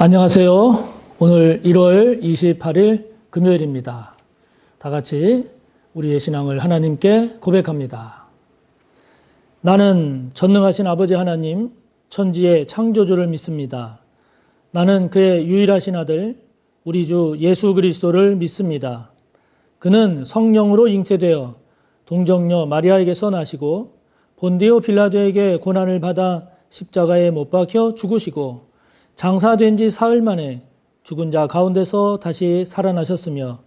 안녕하세요. 오늘 1월 28일 금요일입니다. 다 같이 우리의 신앙을 하나님께 고백합니다. 나는 전능하신 아버지 하나님, 천지의 창조주를 믿습니다. 나는 그의 유일하신 아들, 우리 주 예수 그리스도를 믿습니다. 그는 성령으로 잉태되어 동정녀 마리아에게서 나시고 본디오 빌라도에게 고난을 받아 십자가에 못 박혀 죽으시고 장사된 지 사흘 만에 죽은 자 가운데서 다시 살아나셨으며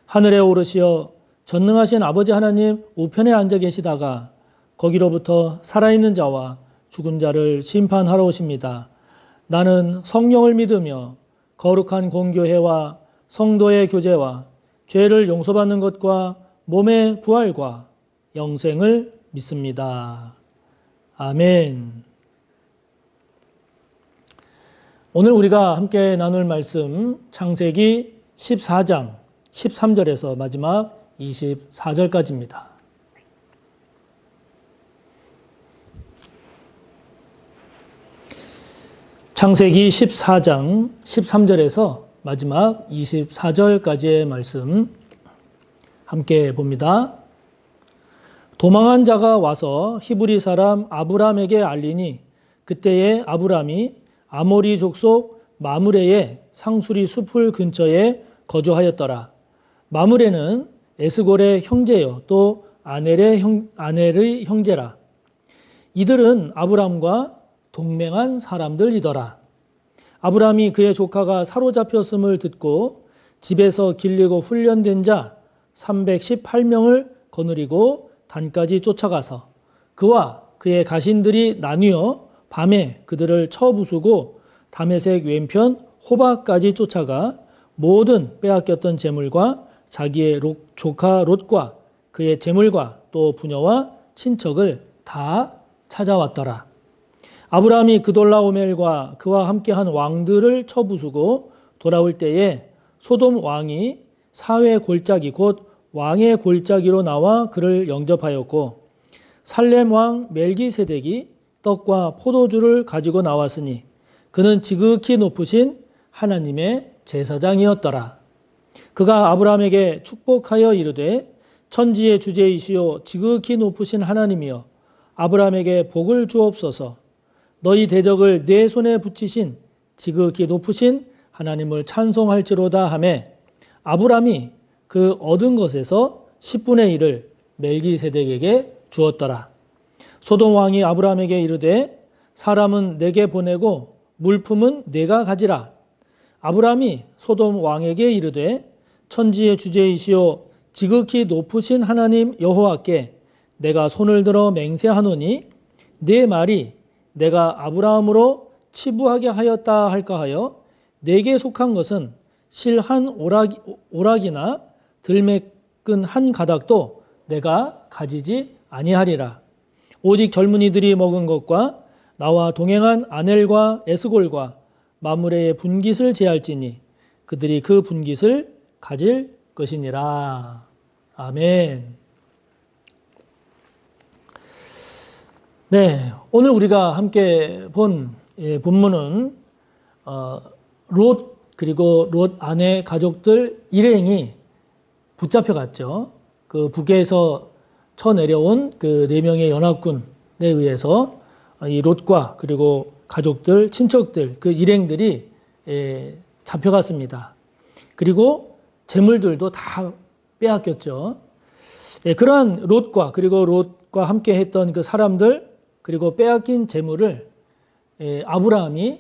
하늘에 오르시어 전능하신 아버지 하나님 우편에 앉아 계시다가 거기로부터 살아있는 자와 죽은 자를 심판하러 오십니다. 나는 성령을 믿으며 거룩한 공교회와 성도의 교제와 죄를 용서받는 것과 몸의 부활과 영생을 믿습니다. 아멘. 오늘 우리가 함께 나눌 말씀 창세기 14장 13절에서 마지막 24절까지입니다. 창세기 14장 13절에서 마지막 24절까지의 말씀 함께 봅니다. 도망한 자가 와서 히브리 사람 아브람에게 알리니 그때에 아브람이 아모리 족속 마므레의 상수리 숲을 근처에 거주하였더라. 마므레는 에스골의 형제요 또 아넬의 형제라. 이들은 아브람과 동맹한 사람들이더라. 아브람이 그의 조카가 사로잡혔음을 듣고 집에서 길리고 훈련된 자 318명을 거느리고 단까지 쫓아가서 그와 그의 가신들이 나뉘어 밤에 그들을 쳐 부수고 다메섹 왼편 호바까지 쫓아가 모든 빼앗겼던 재물과 자기의 조카 롯과 그의 재물과 또 부녀와 친척을 다 찾아왔더라. 아브라함이 그돌라오멜과 그와 함께한 왕들을 쳐 부수고 돌아올 때에 소돔 왕이 사회 골짜기 곧 왕의 골짜기로 나와 그를 영접하였고 살렘 왕 멜기세덱이 떡과 포도주를 가지고 나왔으니 그는 지극히 높으신 하나님의 제사장이었더라. 그가 아브라함에게 축복하여 이르되 천지의 주제이시오 지극히 높으신 하나님이여 아브라함에게 복을 주옵소서. 너희 대적을 내 손에 붙이신 지극히 높으신 하나님을 찬송할지로다 하매 아브라함이 그 얻은 것에서 10분의 1을 멜기세덱에게 주었더라. 소돔 왕이 아브라함에게 이르되 사람은 내게 보내고 물품은 내가 가지라. 아브라함이 소돔 왕에게 이르되 천지의 주제이시오 지극히 높으신 하나님 여호와께 내가 손을 들어 맹세하노니 내 말이 내가 아브라함으로 치부하게 하였다 할까 하여 내게 속한 것은 실 한 오락이나 들매끈 한 가닥도 내가 가지지 아니하리라. 오직 젊은이들이 먹은 것과 나와 동행한 아넬과 에스골과 마므레의 분깃을 제할지니 그들이 그 분깃을 가질 것이니라. 아멘. 네, 오늘 우리가 함께 본 본문은 롯 그리고 롯 아내 가족들 일행이 붙잡혀갔죠. 그 북에서 쳐내려온 그 4명의 연합군에 의해서 이 롯과 그리고 가족들, 친척들, 그 일행들이 잡혀갔습니다. 그리고 재물들도 다 빼앗겼죠. 그러한 롯과 그리고 롯과 함께 했던 그 사람들 그리고 빼앗긴 재물을 아브라함이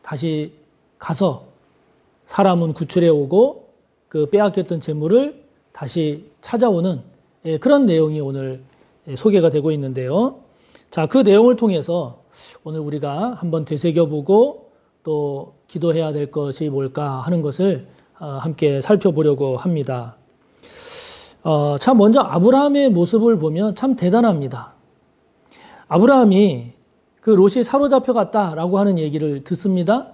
다시 가서 사람은 구출해 오고 그 빼앗겼던 재물을 다시 찾아오는 그런 내용이 오늘 소개가 되고 있는데요. 자, 그 내용을 통해서 오늘 우리가 한번 되새겨보고 또 기도해야 될 것이 뭘까 하는 것을 함께 살펴보려고 합니다. 참 먼저 아브라함의 모습을 보면 참 대단합니다. 아브라함이 그 롯이 사로잡혀 갔다라고 하는 얘기를 듣습니다.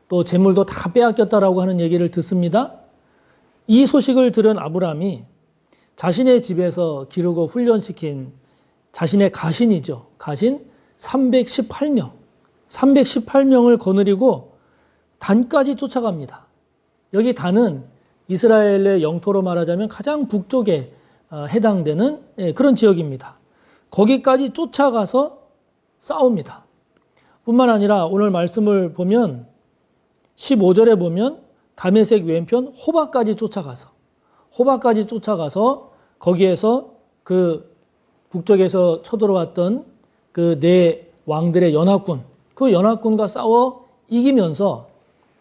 또 재물도 다 빼앗겼다라고 하는 얘기를 듣습니다. 이 소식을 들은 아브라함이 자신의 집에서 기르고 훈련시킨 자신의 가신이죠. 가신 318명. 318명을 거느리고 단까지 쫓아갑니다. 여기 단은 이스라엘의 영토로 말하자면 가장 북쪽에 해당되는 그런 지역입니다. 거기까지 쫓아가서 싸웁니다. 뿐만 아니라 오늘 말씀을 보면 15절에 보면 다메섹 왼편 호바까지 쫓아가서 거기에서 그 북쪽에서 쳐들어왔던 그 네 왕들의 연합군, 그 연합군과 싸워 이기면서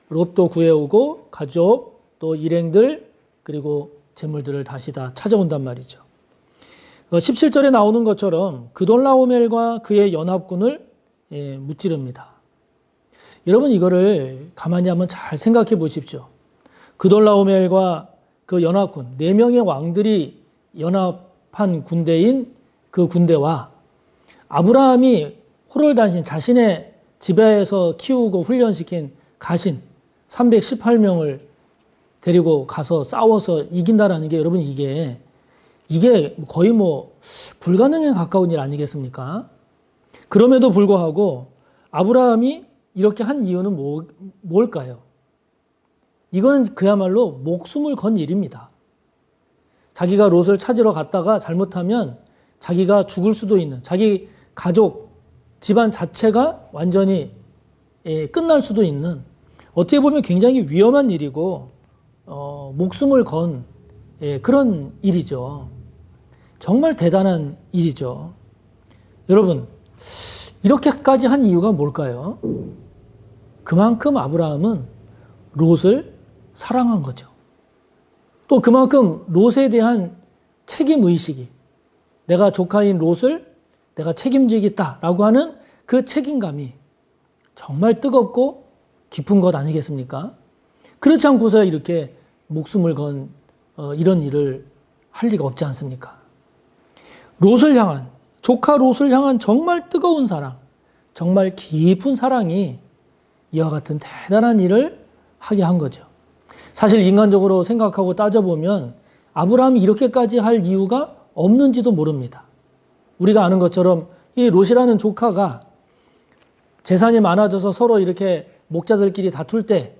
롯도 구해오고 가족 또 일행들 그리고 재물들을 다시 다 찾아온단 말이죠. 17절에 나오는 것처럼 그돌라오멜과 그의 연합군을 무찌릅니다. 여러분 이거를 가만히 한번 잘 생각해 보십시오. 그돌라오멜과 그 연합군, 4명의 왕들이 연합한 군대인 그 군대와 아브라함이 호롤단신 자신의 지배에서 키우고 훈련시킨 가신 318명을 데리고 가서 싸워서 이긴다라는 게 여러분 이게 거의 뭐 불가능에 가까운 일 아니겠습니까? 그럼에도 불구하고 아브라함이 이렇게 한 이유는 뭘까요? 이거는 그야말로 목숨을 건 일입니다. 자기가 롯을 찾으러 갔다가 잘못하면 자기가 죽을 수도 있는, 자기 가족, 집안 자체가 완전히 끝날 수도 있는, 어떻게 보면 굉장히 위험한 일이고 목숨을 건 그런 일이죠. 정말 대단한 일이죠. 여러분, 이렇게까지 한 이유가 뭘까요? 그만큼 아브라함은 롯을 사랑한 거죠. 또 그만큼 롯에 대한 책임의식이, 내가 조카인 롯을 내가 책임지겠다라고 하는 그 책임감이 정말 뜨겁고 깊은 것 아니겠습니까? 그렇지 않고서 이렇게 목숨을 건 이런 일을 할 리가 없지 않습니까? 조카 롯을 향한 정말 뜨거운 사랑, 정말 깊은 사랑이 이와 같은 대단한 일을 하게 한 거죠. 사실 인간적으로 생각하고 따져보면 아브라함이 이렇게까지 할 이유가 없는지도 모릅니다. 우리가 아는 것처럼 이 롯이라는 조카가 재산이 많아져서 서로 이렇게 목자들끼리 다툴 때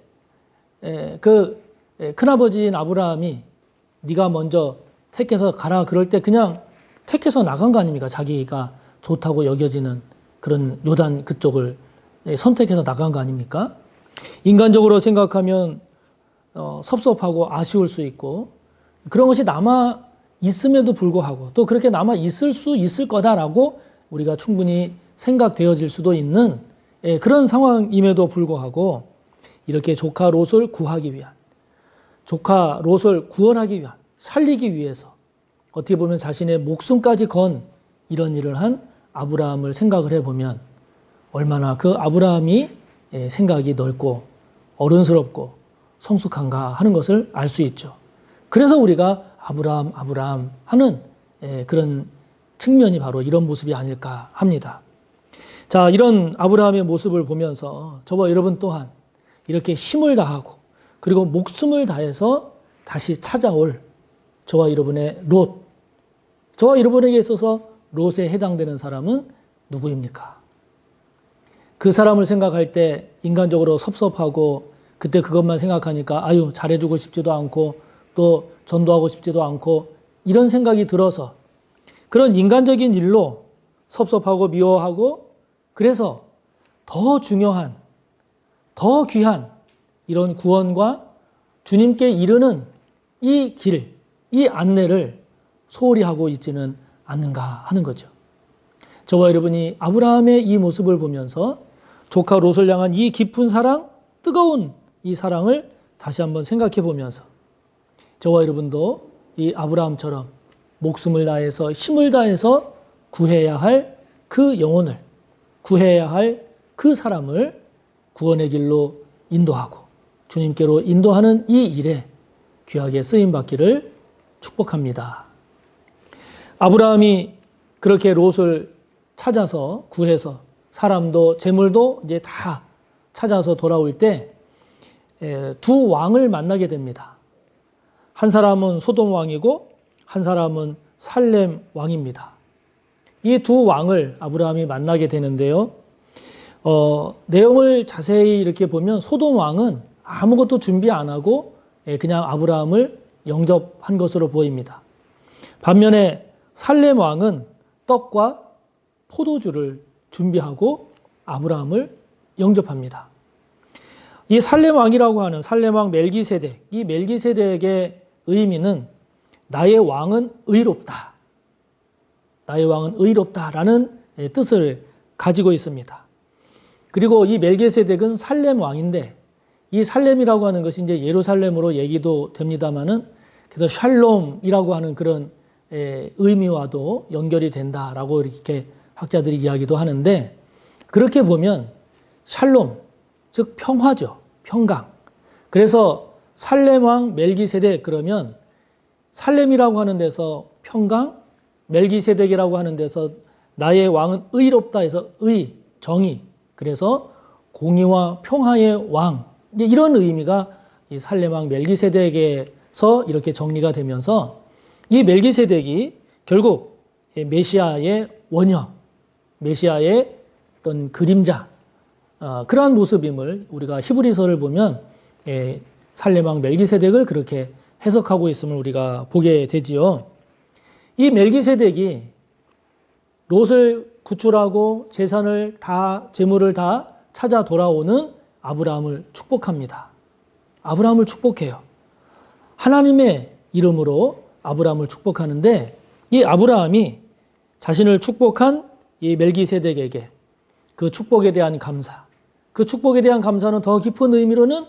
그 큰아버지인 아브라함이 네가 먼저 택해서 가라 그럴 때 그냥 택해서 나간 거 아닙니까? 자기가 좋다고 여겨지는 그런 요단 그쪽을 선택해서 나간 거 아닙니까? 인간적으로 생각하면 섭섭하고 아쉬울 수 있고 그런 것이 남아 있음에도 불구하고 또 그렇게 남아 있을 수 있을 거다라고 우리가 충분히 생각되어질 수도 있는 그런 상황임에도 불구하고 이렇게 조카 롯을 구하기 위한, 조카 롯을 구원하기 위한, 살리기 위해서 어떻게 보면 자신의 목숨까지 건 이런 일을 한 아브라함을 생각을 해보면 얼마나 그 아브라함이 생각이 넓고 어른스럽고 성숙한가 하는 것을 알 수 있죠. 그래서 우리가 아브라함, 아브라함 하는 그런 측면이 바로 이런 모습이 아닐까 합니다. 자, 이런 아브라함의 모습을 보면서 저와 여러분 또한 이렇게 힘을 다하고 그리고 목숨을 다해서 다시 찾아올 저와 여러분의 롯, 저와 여러분에게 있어서 롯에 해당되는 사람은 누구입니까? 그 사람을 생각할 때 인간적으로 섭섭하고 그때 그것만 생각하니까 아유 잘해주고 싶지도 않고 또 전도하고 싶지도 않고 이런 생각이 들어서 그런 인간적인 일로 섭섭하고 미워하고 그래서 더 중요한, 더 귀한 이런 구원과 주님께 이르는 이 길, 이 안내를 소홀히 하고 있지는 않는가 하는 거죠. 저와 여러분이 아브라함의 이 모습을 보면서 조카 롯을 향한 이 깊은 사랑, 뜨거운 이 사랑을 다시 한번 생각해 보면서 저와 여러분도 이 아브라함처럼 목숨을 다해서 힘을 다해서 구해야 할 그 영혼을, 구해야 할 그 사람을 구원의 길로 인도하고 주님께로 인도하는 이 일에 귀하게 쓰임받기를 축복합니다. 아브라함이 그렇게 롯을 찾아서 구해서 사람도 재물도 이제 다 찾아서 돌아올 때 두 왕을 만나게 됩니다. 한 사람은 소돔 왕이고 한 사람은 살렘 왕입니다. 이 두 왕을 아브라함이 만나게 되는데요. 내용을 자세히 이렇게 보면 소돔 왕은 아무것도 준비 안 하고 그냥 아브라함을 영접한 것으로 보입니다. 반면에 살렘 왕은 떡과 포도주를 준비하고 아브라함을 영접합니다. 이 살렘 왕이라고 하는 살렘 왕 멜기세덱, 이 멜기세덱의 의미는 나의 왕은 의롭다. 나의 왕은 의롭다라는 뜻을 가지고 있습니다. 그리고 이 멜기세덱은 살렘 왕인데 이 살렘이라고 하는 것이 이제 예루살렘으로 얘기도 됩니다만은 그래서 샬롬이라고 하는 그런 의미와도 연결이 된다라고 이렇게 학자들이 이야기도 하는데 그렇게 보면 샬롬, 즉 평화죠. 평강. 그래서 살렘 왕 멜기세덱 그러면 살렘이라고 하는 데서 평강, 멜기세덱이라고 하는 데서 나의 왕은 의롭다 해서 의, 정의. 그래서 공의와 평화의 왕. 이런 의미가 이 살렘 왕 멜기세덱에서 이렇게 정리가 되면서 이 멜기세덱이 결국 메시아의 원형, 메시아의 어떤 그림자, 그러한 모습임을 우리가 히브리서를 보면 살렘 왕 멜기세덱을 그렇게 해석하고 있음을 우리가 보게 되지요. 이 멜기세덱이 롯을 구출하고 재물을 다 찾아 돌아오는 아브라함을 축복합니다. 아브라함을 축복해요. 하나님의 이름으로 아브라함을 축복하는데 이 아브라함이 자신을 축복한 이 멜기세덱에게 그 축복에 대한 감사, 그 축복에 대한 감사는 더 깊은 의미로는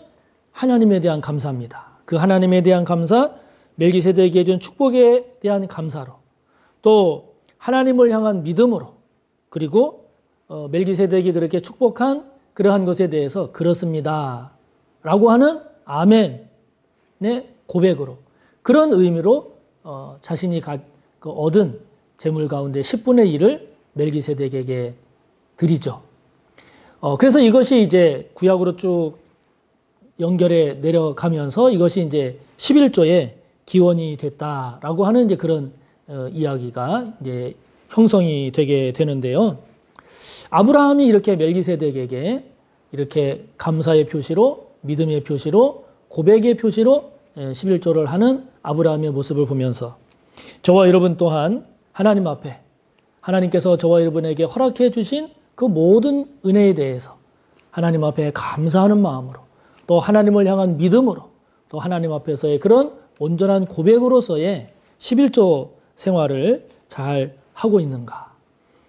하나님에 대한 감사입니다. 그 하나님에 대한 감사, 멜기세덱에게 준 축복에 대한 감사로 또 하나님을 향한 믿음으로 그리고 멜기세덱이 그렇게 축복한 그러한 것에 대해서 그렇습니다 라고 하는 아멘의 고백으로 그런 의미로 자신이 얻은 재물 가운데 10분의 1을 멜기세덱에게 드리죠. 그래서 이것이 이제 구약으로 쭉 연결해 내려가면서 이것이 이제 11조의 기원이 됐다라고 하는 이제 그런 이야기가 이제 형성이 되게 되는데요. 아브라함이 이렇게 멜기세덱에게 이렇게 감사의 표시로 믿음의 표시로 고백의 표시로 11조를 하는 아브라함의 모습을 보면서 저와 여러분 또한 하나님 앞에 하나님께서 저와 여러분에게 허락해 주신 그 모든 은혜에 대해서 하나님 앞에 감사하는 마음으로 또 하나님을 향한 믿음으로 또 하나님 앞에서의 그런 온전한 고백으로서의 11조 생활을 잘 하고 있는가.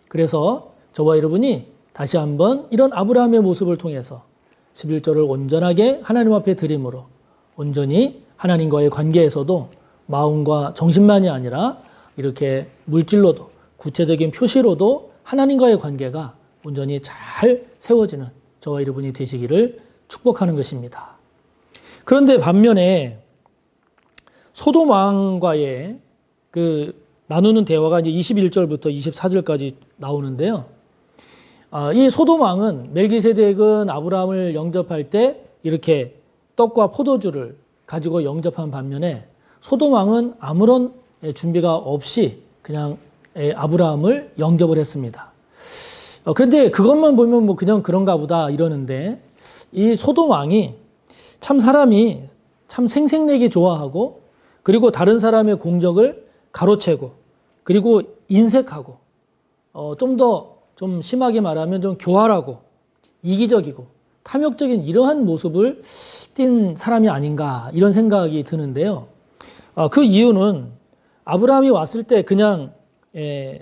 그래서 저와 여러분이 다시 한번 이런 아브라함의 모습을 통해서 11조를 온전하게 하나님 앞에 드림으로 온전히 하나님과의 관계에서도 마음과 정신만이 아니라 이렇게 물질로도 구체적인 표시로도 하나님과의 관계가 온전히 잘 세워지는 저와 여러분이 되시기를 축복하는 것입니다. 그런데 반면에 소돔 왕과의 그 나누는 대화가 이제 21절부터 24절까지 나오는데요. 이 소돔 왕은 멜기세덱은 아브라함을 영접할 때 이렇게 떡과 포도주를 가지고 영접한 반면에 소돔 왕은 아무런 준비가 없이 그냥 아브라함을 영접을 했습니다. 그런데 그것만 보면 뭐 그냥 그런가 보다 이러는데 이 소돔 왕이 참 사람이 참 생색내기 좋아하고 그리고 다른 사람의 공적을 가로채고 그리고 인색하고 좀 심하게 말하면 좀 교활하고 이기적이고 탐욕적인 이러한 모습을 띈 사람이 아닌가 이런 생각이 드는데요. 그 이유는 아브라함이 왔을 때 그냥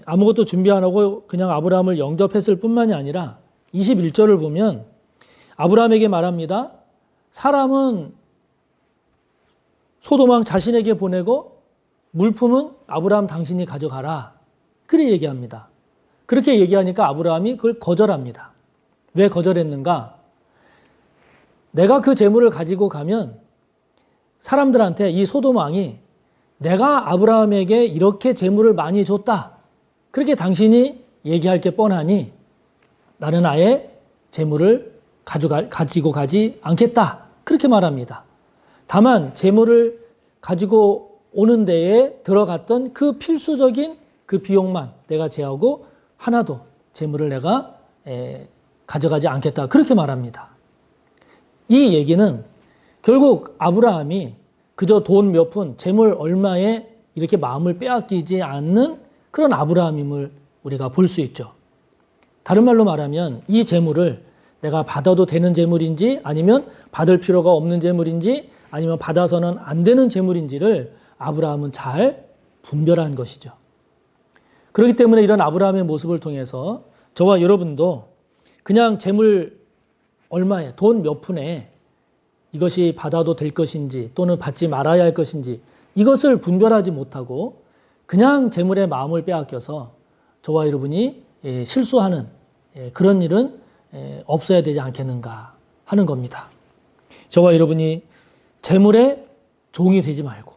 아무것도 준비 안 하고 그냥 아브라함을 영접했을 뿐만이 아니라 21절을 보면 아브라함에게 말합니다. 사람은 소돔 왕 자신에게 보내고 물품은 아브라함 당신이 가져가라. 그렇게 얘기합니다. 그렇게 얘기하니까 아브라함이 그걸 거절합니다. 왜 거절했는가? 내가 그 재물을 가지고 가면 사람들한테 이 소돔 왕이 내가 아브라함에게 이렇게 재물을 많이 줬다. 그렇게 당신이 얘기할 게 뻔하니 나는 아예 재물을 가지고 가지 않겠다. 그렇게 말합니다. 다만 재물을 가지고 오는 데에 들어갔던 그 필수적인 그 비용만 내가 제하고 하나도 재물을 내가 가져가지 않겠다. 그렇게 말합니다. 이 얘기는 결국 아브라함이 그저 돈 몇 푼, 재물 얼마에 이렇게 마음을 빼앗기지 않는 그런 아브라함임을 우리가 볼 수 있죠. 다른 말로 말하면 이 재물을 내가 받아도 되는 재물인지 아니면 받을 필요가 없는 재물인지 아니면 받아서는 안 되는 재물인지를 아브라함은 잘 분별한 것이죠. 그렇기 때문에 이런 아브라함의 모습을 통해서 저와 여러분도 그냥 재물 얼마에, 돈 몇 푼에 이것이 받아도 될 것인지 또는 받지 말아야 할 것인지 이것을 분별하지 못하고 그냥 재물에 마음을 빼앗겨서 저와 여러분이 실수하는 그런 일은 없어야 되지 않겠는가 하는 겁니다. 저와 여러분이 재물의 종이 되지 말고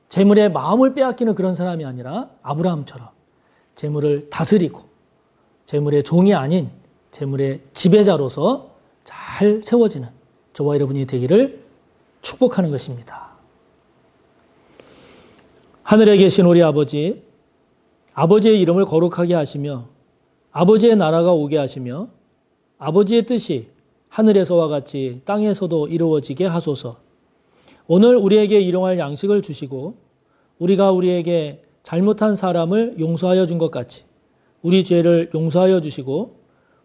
재물에 마음을 빼앗기는 그런 사람이 아니라 아브라함처럼 재물을 다스리고 재물의 종이 아닌 재물의 지배자로서 잘 세워지는 저와 여러분이 되기를 축복하는 것입니다. 하늘에 계신 우리 아버지, 아버지의 이름을 거룩하게 하시며 아버지의 나라가 오게 하시며 아버지의 뜻이 하늘에서와 같이 땅에서도 이루어지게 하소서. 오늘 우리에게 일용할 양식을 주시고 우리가 우리에게 잘못한 사람을 용서하여 준 것 같이 우리 죄를 용서하여 주시고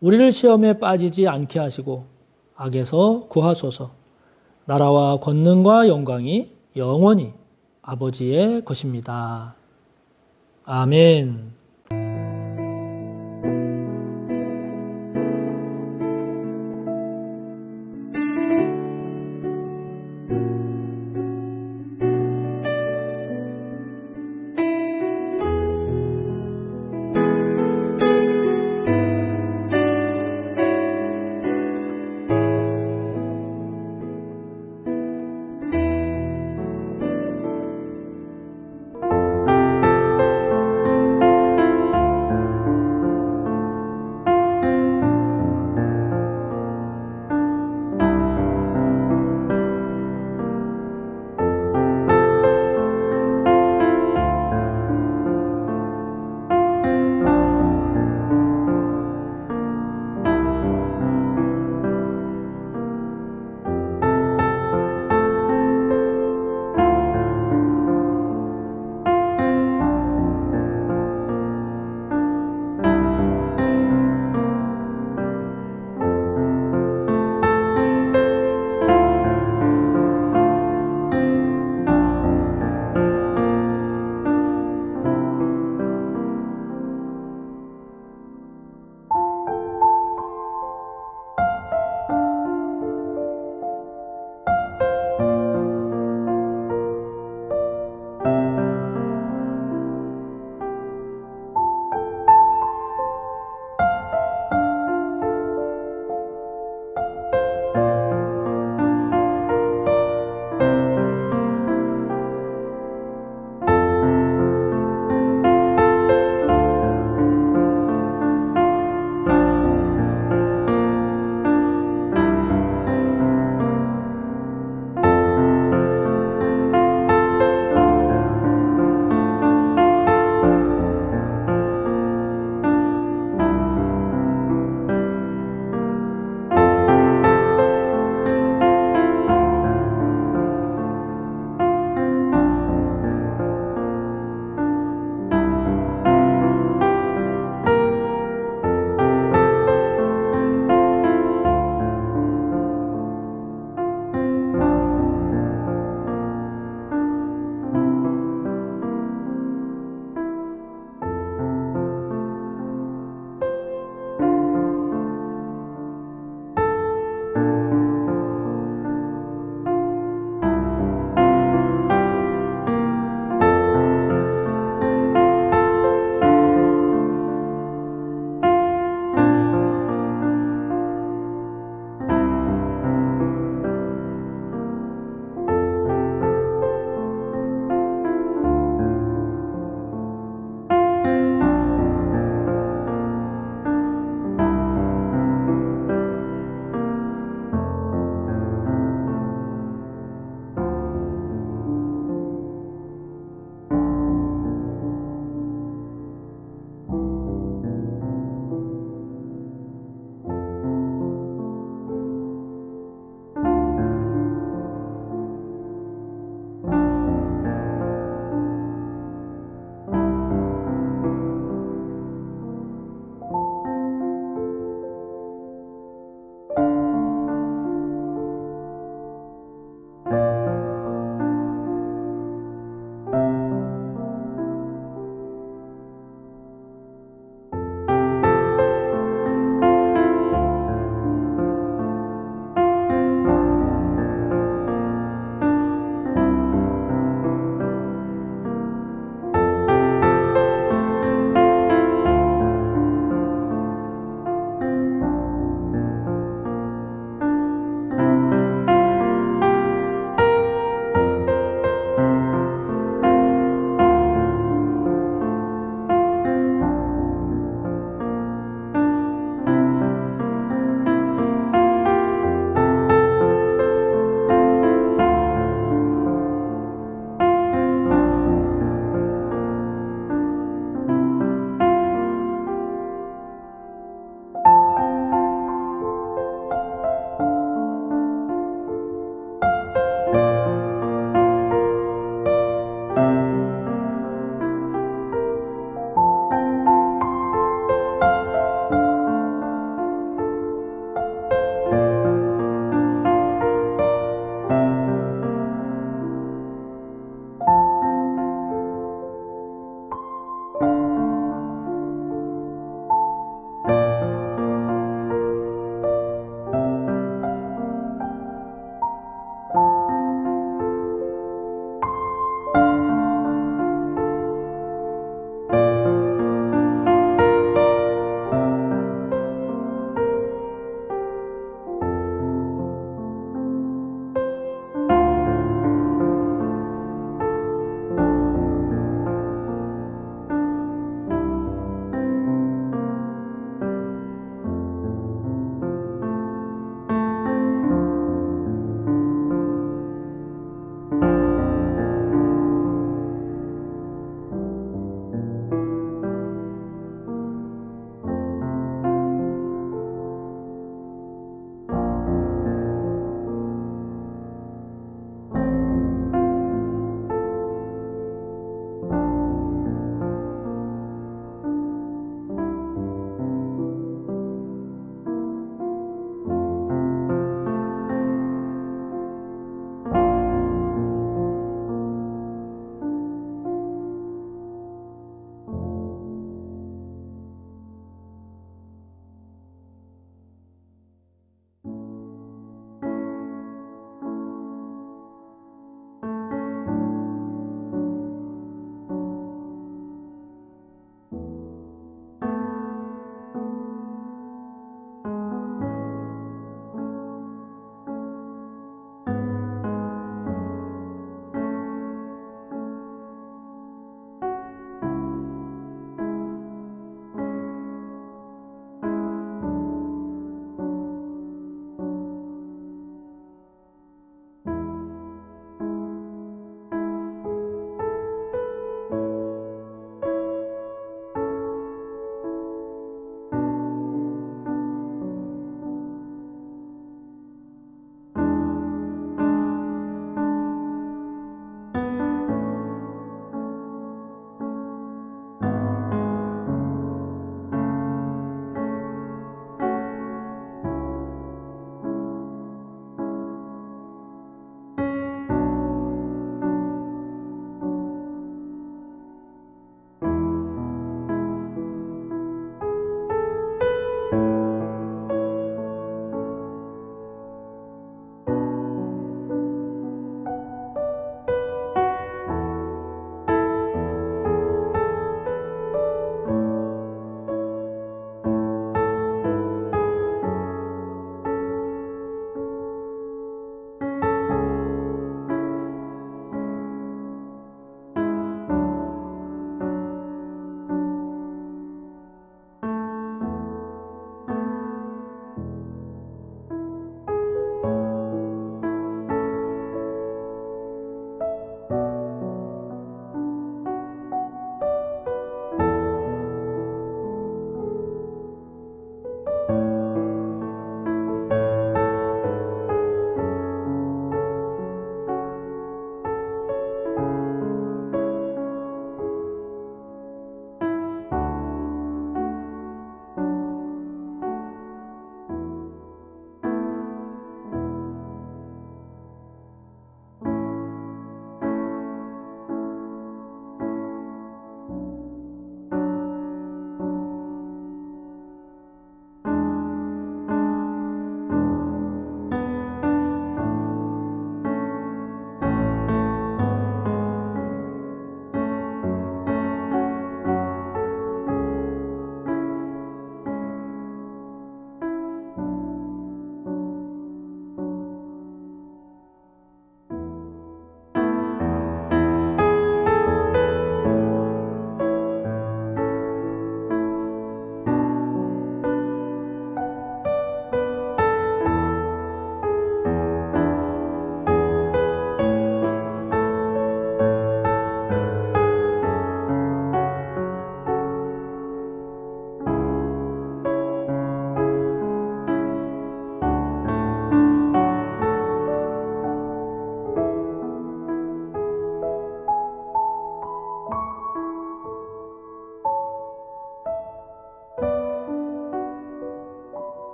우리를 시험에 빠지지 않게 하시고 악에서 구하소서. 나라와 권능과 영광이 영원히 아버지의 것입니다. 아멘.